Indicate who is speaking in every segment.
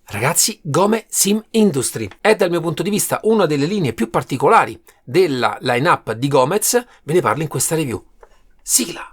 Speaker 1: Ragazzi, Gome Sim Industry è dal mio punto di vista una delle linee più particolari della line-up di Gomez, ve ne parlo in questa review. Sigla!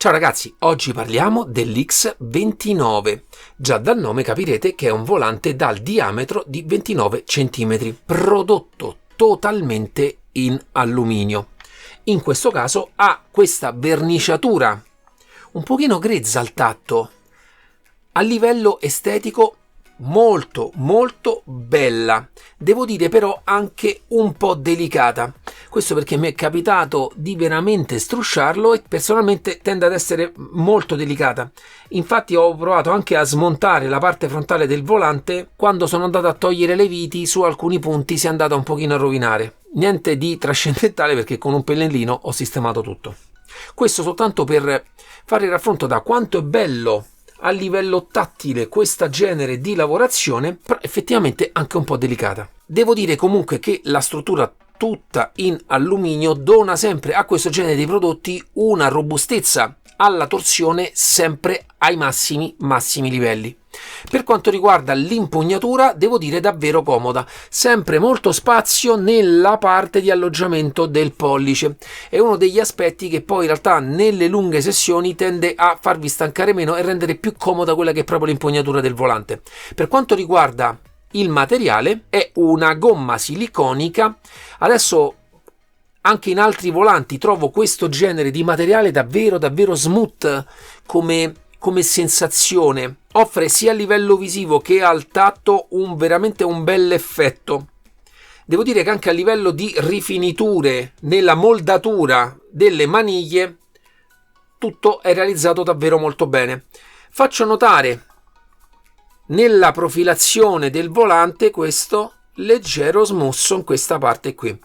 Speaker 1: Ciao ragazzi, oggi parliamo dell'X29. Già dal nome capirete che è un volante dal diametro di 29 cm, prodotto totalmente in alluminio. In questo caso ha questa verniciatura un pochino grezza al tatto, a livello estetico molto bella, devo dire però anche un po' delicata. Questo perché mi è capitato di veramente strusciarlo e personalmente tende ad essere molto delicata. Infatti ho provato anche a smontare la parte frontale del volante. Quando sono andato a togliere le viti, su alcuni punti si è andata un pochino a rovinare. Niente di trascendentale perché con un pennellino ho sistemato tutto. Questo soltanto per fare il raffronto da quanto è bello a livello tattile questa genere di lavorazione, però effettivamente anche un po' delicata. Devo dire comunque che la struttura tutta in alluminio dona sempre a questo genere di prodotti una robustezza alla torsione sempre ai massimi livelli. Per quanto riguarda l'impugnatura, devo dire davvero comoda, sempre molto spazio nella parte di alloggiamento del pollice. È uno degli aspetti che poi in realtà nelle lunghe sessioni tende a farvi stancare meno e rendere più comoda quella che è proprio l'impugnatura del volante. Per quanto riguarda il materiale, è una gomma siliconica. Adesso anche in altri volanti trovo questo genere di materiale davvero smooth come sensazione. Offre sia a livello visivo che al tatto veramente un bel effetto. Devo dire che anche a livello di rifiniture nella moldatura delle maniglie tutto è realizzato davvero molto bene. Faccio notare nella profilazione del volante questo leggero smusso in questa parte qui.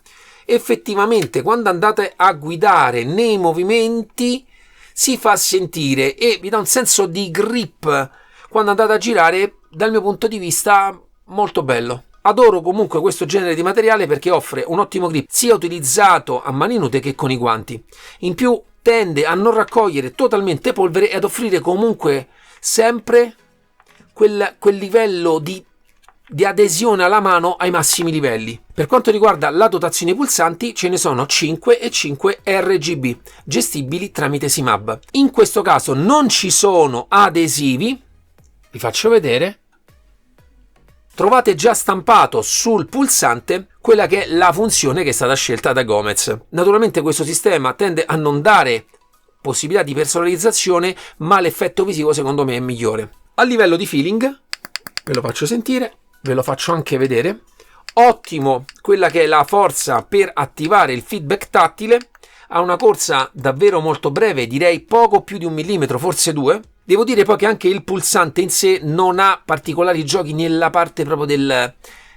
Speaker 1: Effettivamente quando andate a guidare nei movimenti si fa sentire e vi dà un senso di grip quando andate a girare, dal mio punto di vista molto bello. Adoro comunque questo genere di materiale perché offre un ottimo grip sia utilizzato a mani nude che con i guanti. In più tende a non raccogliere totalmente polvere e ad offrire comunque sempre quel livello di adesione alla mano ai massimi livelli. Per quanto riguarda la dotazione pulsanti, ce ne sono 5 e 5 RGB, gestibili tramite SIMAB. In questo caso non ci sono adesivi, vi faccio vedere. Trovate già stampato sul pulsante quella che è la funzione che è stata scelta da Gomez. Naturalmente questo sistema tende a non dare possibilità di personalizzazione, ma l'effetto visivo secondo me è migliore. A livello di feeling, ve lo faccio sentire, ve lo faccio anche vedere. Ottimo quella che è la forza per attivare il feedback tattile. Ha una corsa davvero molto breve, direi poco più di 1 millimetro, forse 2. Devo dire poi che anche il pulsante in sé non ha particolari giochi nella parte proprio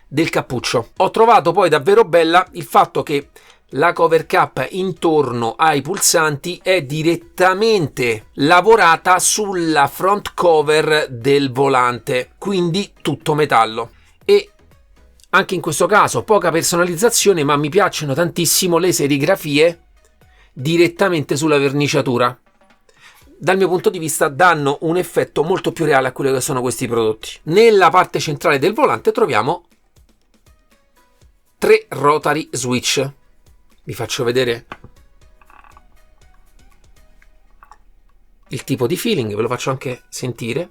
Speaker 1: del cappuccio. Ho trovato poi davvero bella il fatto che la cover cap intorno ai pulsanti è direttamente lavorata sulla front cover del volante, quindi tutto metallo. E anche in questo caso poca personalizzazione, ma mi piacciono tantissimo le serigrafie direttamente sulla verniciatura. Dal mio punto di vista danno un effetto molto più reale a quello che sono questi prodotti. Nella parte centrale del volante troviamo 3 rotary switch. Vi faccio vedere il tipo di feeling, ve lo faccio anche sentire.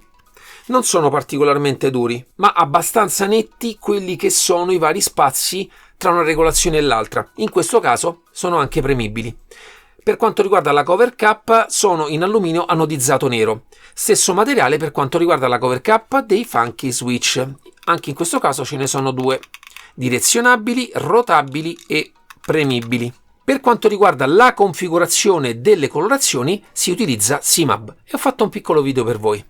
Speaker 1: Non sono particolarmente duri, ma abbastanza netti quelli che sono i vari spazi tra una regolazione e l'altra. In questo caso sono anche premibili. Per quanto riguarda la cover cap, sono in alluminio anodizzato nero. Stesso materiale per quanto riguarda la cover cap dei Funky Switch. Anche in questo caso ce ne sono 2. direzionabili, rotabili e premibili. Per quanto riguarda la configurazione delle colorazioni si utilizza CMAB e ho fatto un piccolo video per voi.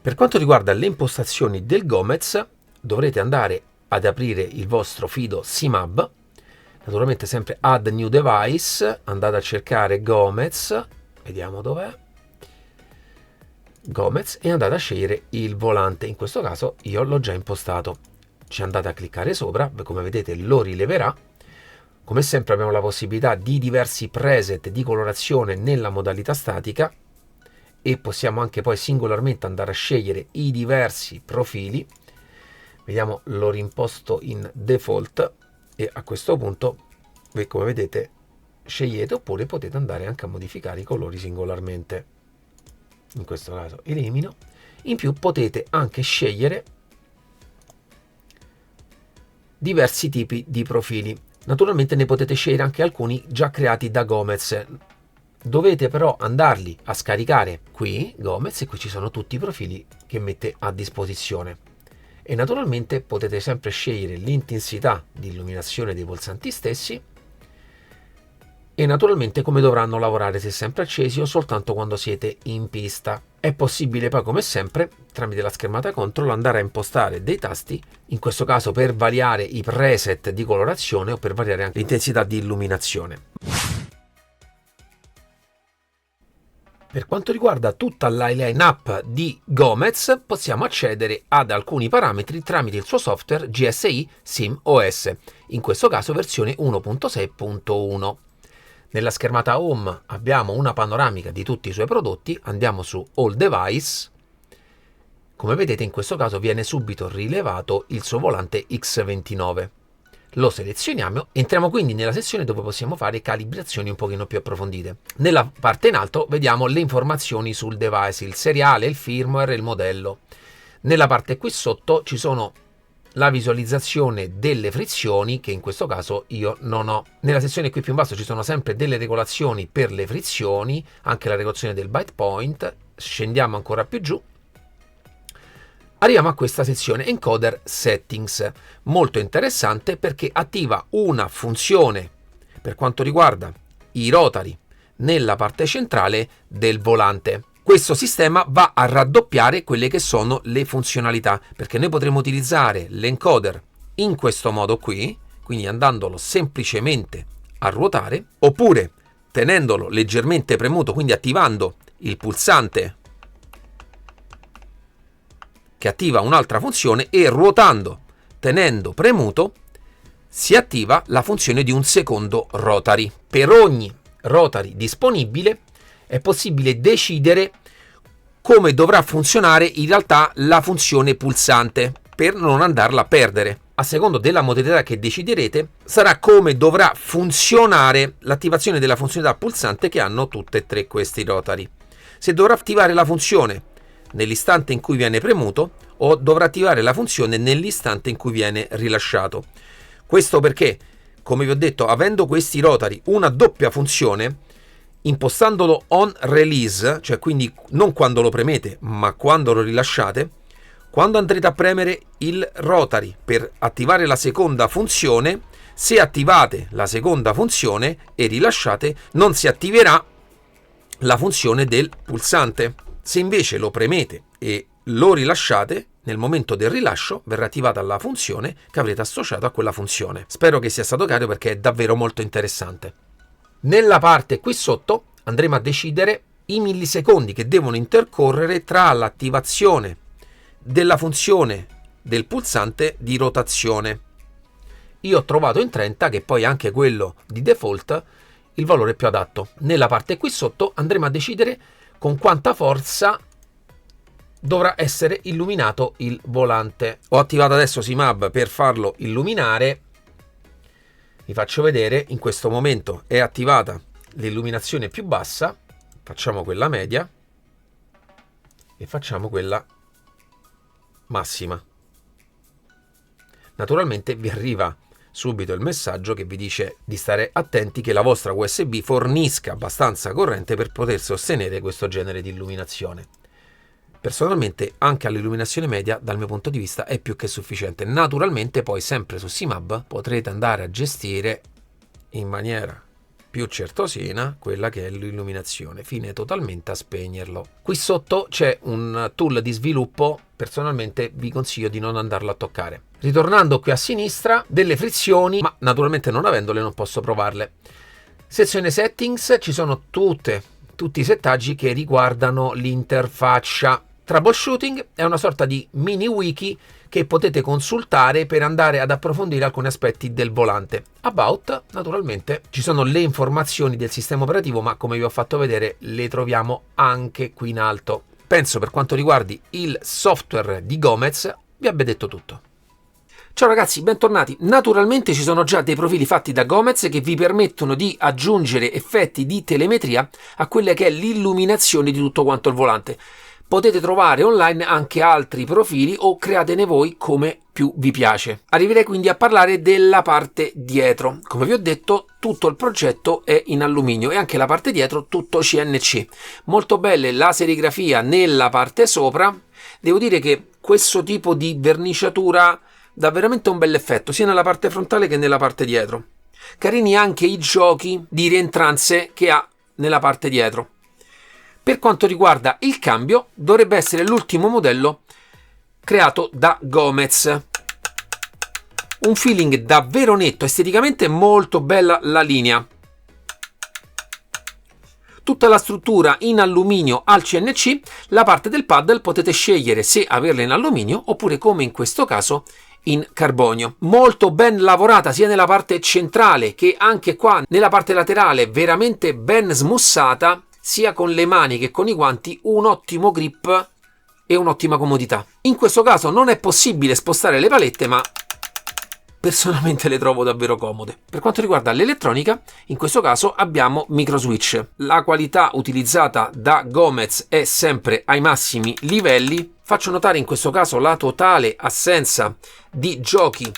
Speaker 1: Per quanto riguarda le impostazioni del Gomez dovrete andare ad aprire il vostro fido CMAB, naturalmente sempre Add New Device, andate a cercare Gomez, vediamo dov'è, Gomez, e andate a scegliere il volante. In questo caso io l'ho già impostato. Ci andate a cliccare sopra, come vedete lo rileverà. Come sempre abbiamo la possibilità di diversi preset di colorazione nella modalità statica e possiamo anche poi singolarmente andare a scegliere i diversi profili. Vediamo, l'ho rimposto in default e a questo punto, come vedete, scegliete, oppure potete andare anche a modificare i colori singolarmente. In questo caso elimino. In più potete anche scegliere diversi tipi di profili. Naturalmente ne potete scegliere anche alcuni già creati da Gomez. Dovete però andarli a scaricare qui, Gomez, e qui ci sono tutti i profili che mette a disposizione. E naturalmente potete sempre scegliere l'intensità di illuminazione dei pulsanti stessi e naturalmente come dovranno lavorare, se sempre accesi o soltanto quando siete in pista. È possibile poi, come sempre, tramite la schermata control andare a impostare dei tasti, in questo caso per variare i preset di colorazione o per variare anche l'intensità di illuminazione. Per quanto riguarda tutta la line-up di Gomez, possiamo accedere ad alcuni parametri tramite il suo software GSI SimOS, in questo caso versione 1.6.1. Nella schermata Home abbiamo una panoramica di tutti i suoi prodotti, andiamo su All Device. Come vedete in questo caso viene subito rilevato il suo volante X29. Lo selezioniamo, entriamo quindi nella sezione dove possiamo fare calibrazioni un pochino più approfondite. Nella parte in alto vediamo le informazioni sul device, il seriale, il firmware e il modello. Nella parte qui sotto ci sono la visualizzazione delle frizioni, che in questo caso io non ho. Nella sezione qui più in basso ci sono sempre delle regolazioni per le frizioni, anche la regolazione del byte point. Scendiamo ancora più giù, arriviamo a questa sezione Encoder Settings, molto interessante perché attiva una funzione per quanto riguarda i rotari nella parte centrale del volante. Questo sistema va a raddoppiare quelle che sono le funzionalità, perché noi potremo utilizzare l'encoder in questo modo qui, quindi andandolo semplicemente a ruotare, oppure tenendolo leggermente premuto, quindi attivando il pulsante che attiva un'altra funzione, e ruotando, tenendo premuto, si attiva la funzione di un secondo rotary. Per ogni rotary disponibile è possibile decidere come dovrà funzionare in realtà la funzione pulsante per non andarla a perdere. A secondo della modalità che deciderete sarà come dovrà funzionare l'attivazione della funzionalità pulsante che hanno tutte e tre questi rotary. Se dovrà attivare la funzione nell'istante in cui viene premuto o dovrà attivare la funzione nell'istante in cui viene rilasciato. Questo perché, come vi ho detto, avendo questi rotary una doppia funzione, impostandolo on release, cioè quindi non quando lo premete ma quando lo rilasciate, quando andrete a premere il rotary per attivare la seconda funzione, se attivate la seconda funzione e rilasciate, non si attiverà la funzione del pulsante. Se invece lo premete e lo rilasciate, nel momento del rilascio verrà attivata la funzione che avrete associato a quella funzione. Spero che sia stato chiaro perché è davvero molto interessante. Nella parte qui sotto andremo a decidere i millisecondi che devono intercorrere tra l'attivazione della funzione del pulsante di rotazione. Io ho trovato in 30, che poi è anche quello di default, il valore più adatto. Nella parte qui sotto andremo a decidere con quanta forza dovrà essere illuminato il volante. Ho attivato adesso CMAB per farlo illuminare. Vi faccio vedere, in questo momento è attivata l'illuminazione più bassa, facciamo quella media e facciamo quella massima. Naturalmente vi arriva subito il messaggio che vi dice di stare attenti che la vostra USB fornisca abbastanza corrente per poter sostenere questo genere di illuminazione. Personalmente anche all'illuminazione media dal mio punto di vista è più che sufficiente. Naturalmente poi sempre su CMAB potrete andare a gestire in maniera più certosina quella che è l'illuminazione, fine totalmente a spegnerlo. Qui sotto c'è un tool di sviluppo, personalmente vi consiglio di non andarlo a toccare. Ritornando qui a sinistra, delle frizioni, ma naturalmente non avendole non posso provarle. Sezione settings, ci sono tutti i settaggi che riguardano l'interfaccia. Troubleshooting è una sorta di mini wiki che potete consultare per andare ad approfondire alcuni aspetti del volante. About, naturalmente, ci sono le informazioni del sistema operativo, ma come vi ho fatto vedere le troviamo anche qui in alto. Penso per quanto riguardi il software di Gomez vi abbia detto tutto. Ciao ragazzi, bentornati. Naturalmente ci sono già dei profili fatti da Gomez che vi permettono di aggiungere effetti di telemetria a quella che è l'illuminazione di tutto quanto il volante. Potete trovare online anche altri profili o createne voi come più vi piace. Arriverei quindi a parlare della parte dietro. Come vi ho detto, tutto il progetto è in alluminio e anche la parte dietro tutto CNC. Molto belle la serigrafia nella parte sopra. Devo dire che questo tipo di verniciatura dà veramente un bel effetto sia nella parte frontale che nella parte dietro. Carini anche i giochi di rientranze che ha nella parte dietro. Per quanto riguarda il cambio, dovrebbe essere l'ultimo modello creato da Gomez. Un feeling davvero netto, esteticamente molto bella la linea. Tutta la struttura in alluminio al CNC, la parte del paddle potete scegliere se averla in alluminio oppure come in questo caso in carbonio. Molto ben lavorata sia nella parte centrale che anche qua nella parte laterale, veramente ben smussata. Sia con le mani che con i guanti, un ottimo grip e un'ottima comodità. In questo caso non è possibile spostare le palette, ma personalmente le trovo davvero comode. Per quanto riguarda l'elettronica, in questo caso abbiamo micro switch. La qualità utilizzata da Gomez è sempre ai massimi livelli. Faccio notare in questo caso la totale assenza di giochi.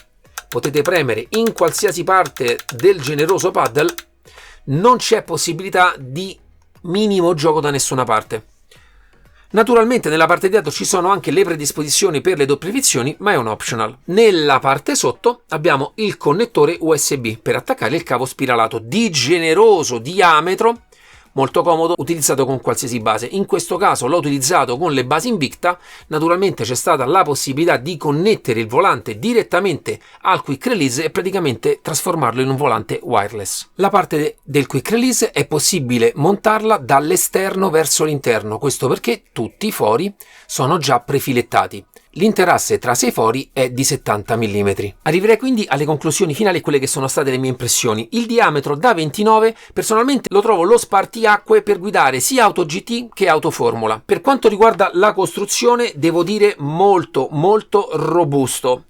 Speaker 1: Potete premere in qualsiasi parte del generoso paddle. Non c'è possibilità di minimo gioco da nessuna parte. Naturalmente nella parte dietro ci sono anche le predisposizioni per le doppie frizioni, ma è un optional. Nella parte sotto abbiamo il connettore USB per attaccare il cavo spiralato di generoso diametro, molto comodo, utilizzato con qualsiasi base. In questo caso l'ho utilizzato con le basi Invicta. Naturalmente c'è stata la possibilità di connettere il volante direttamente al quick release e praticamente trasformarlo in un volante wireless. La parte del quick release è possibile montarla dall'esterno verso l'interno, questo perché tutti i fori sono già prefilettati. L'interasse tra 6 fori è di 70 mm. Arriverei quindi alle conclusioni finali, quelle che sono state le mie impressioni. Il diametro da 29 personalmente lo trovo lo spartiacque per guidare sia auto GT che auto Formula. Per quanto riguarda la costruzione devo dire molto robusto.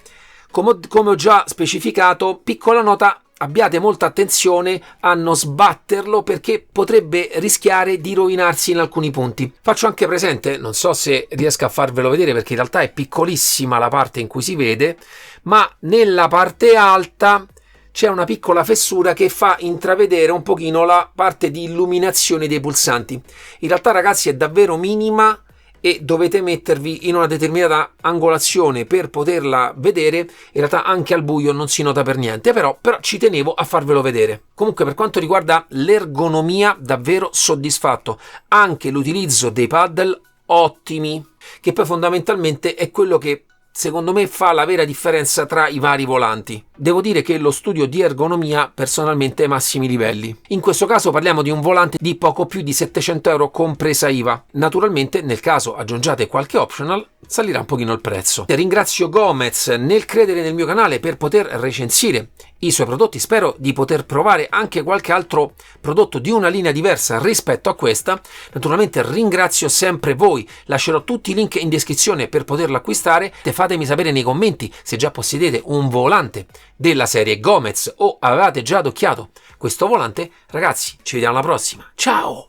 Speaker 1: Come ho già specificato, piccola nota: abbiate molta attenzione a non sbatterlo perché potrebbe rischiare di rovinarsi in alcuni punti. Faccio anche presente, non so se riesco a farvelo vedere perché in realtà è piccolissima la parte in cui si vede, ma nella parte alta c'è una piccola fessura che fa intravedere un pochino la parte di illuminazione dei pulsanti. In realtà ragazzi è davvero minima e dovete mettervi in una determinata angolazione per poterla vedere. In realtà anche al buio non si nota per niente, però ci tenevo a farvelo vedere. Comunque per quanto riguarda l'ergonomia, davvero soddisfatto. Anche l'utilizzo dei paddle ottimi, che poi fondamentalmente è quello che secondo me fa la vera differenza tra i vari volanti. Devo dire che lo studio di ergonomia personalmente è ai massimi livelli. In questo caso parliamo di un volante di poco più di 700 euro compresa IVA. Naturalmente nel caso aggiungiate qualche optional salirà un pochino il prezzo. Ringrazio Gomez nel credere nel mio canale per poter recensire i suoi prodotti. Spero di poter provare anche qualche altro prodotto di una linea diversa rispetto a questa. Naturalmente ringrazio sempre voi, lascerò tutti i link in descrizione per poterlo acquistare. Fatemi sapere nei commenti se già possedete un volante della serie Gomez o avevate già adocchiato questo volante. Ragazzi, ci vediamo alla prossima, ciao!